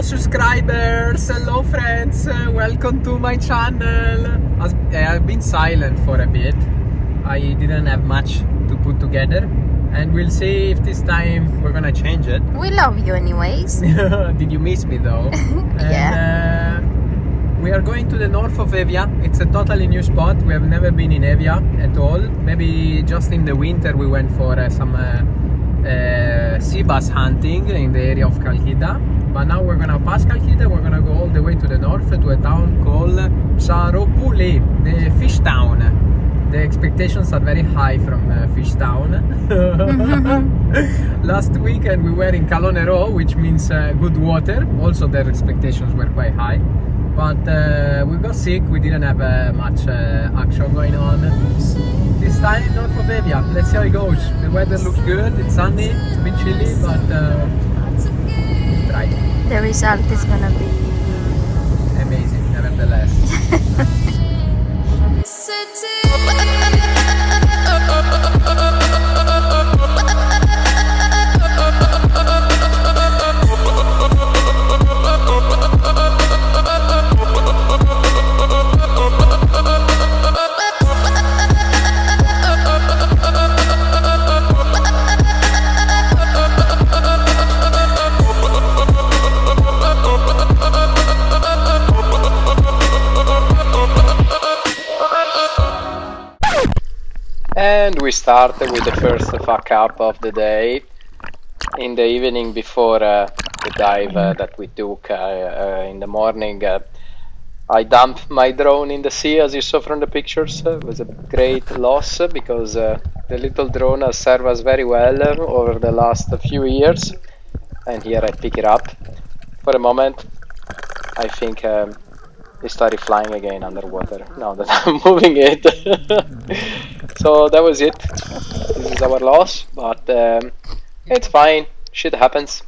subscribers, hello friends, welcome to my channel. I've been silent for a bit. I didn't have much to put together, and we'll see if this time we're gonna change it. We love you anyways. Did you miss me though? Yeah. And, we are going to the north of Evia. It's a totally new spot. We have never been in Evia at all. Maybe just in the winter we went for some sea bass hunting in the area of Calhida. But now we're gonna pass Calhida, we're gonna go all the way to the north to a town called Psaropouli, the fish town. The expectations are very high from fish town. Last weekend we were in Calonero, which means good water. Also their expectations were quite high. But we got sick, we didn't have much action going on. This time north of Evia, let's see how it goes. The weather looks good, it's sunny, it's a bit chilly, but we'll try. The result is gonna be amazing, nevertheless. And we start with the first fuck up of the day. In the evening before the dive that we took in the morning, I dumped my drone in the sea, as you saw from the pictures. It was a great loss because the little drone has served us very well over the last few years. And here I pick it up. For a moment, I think it started flying again underwater now that I'm moving it. So that was it. This is our loss, but it's fine. Shit happens.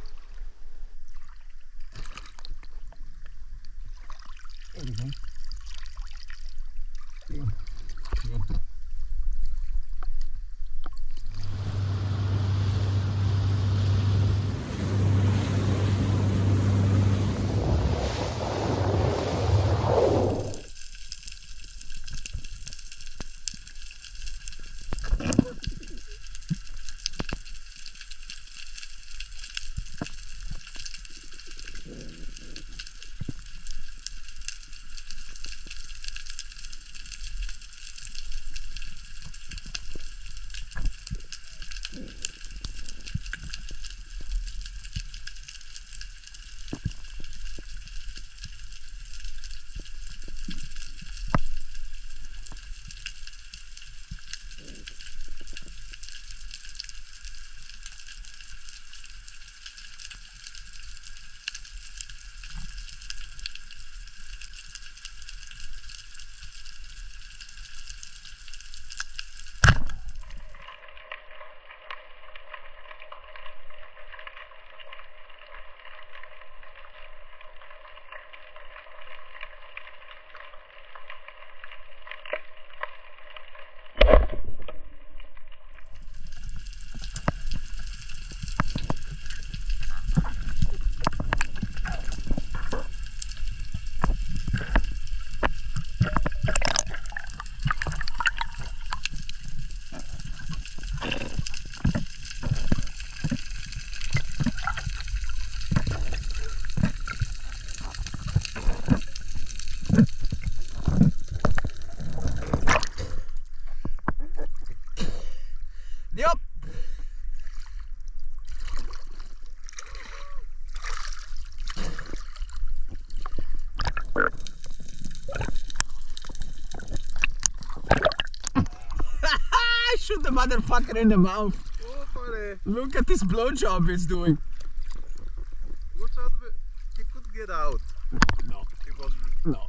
Yep. Shoot the motherfucker in the mouth. Look at this blowjob it's doing. What's out of it? He could get out. No. He wasn't. No.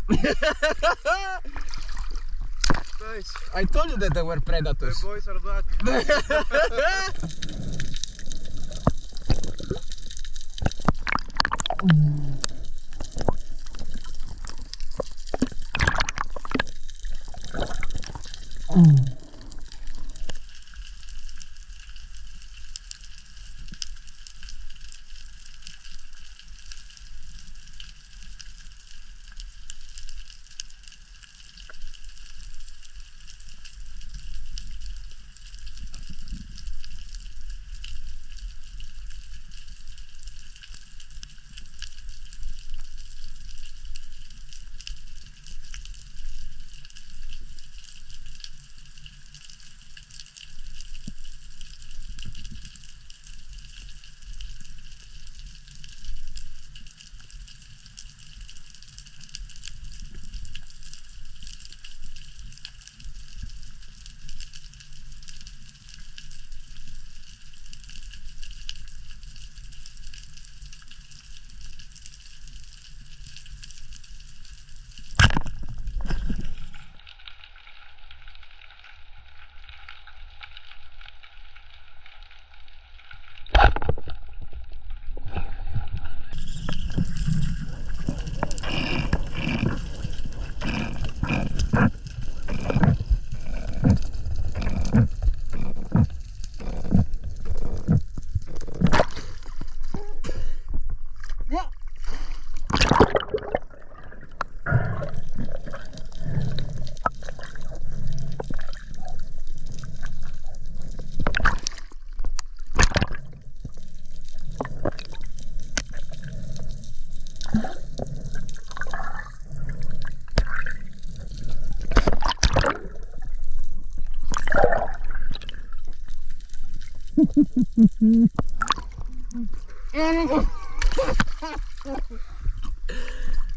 Nice. I told you that they were predators. The boys are back.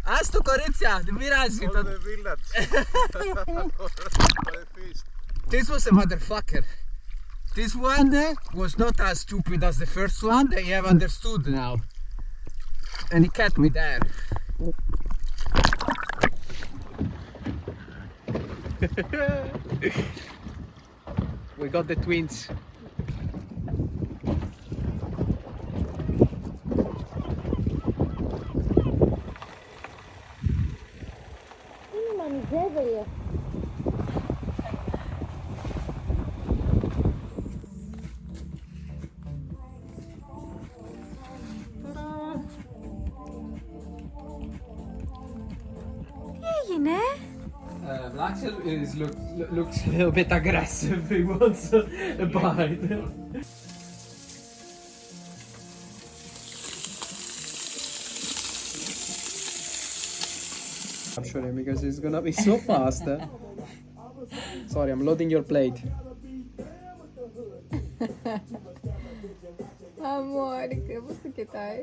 Ας το κορίτσια, δεν πειράζει. For the village. For the feast. This was a motherfucker. This one was not as stupid as the first one. They have understood now. And he kept me there. We got the twins. Τι έγινε? Axel looks a little bit aggressive. He wants a bite. Capture him because he's gonna be so fast. Sorry, I'm loading your plate. Amor, πώς το κοιτάει.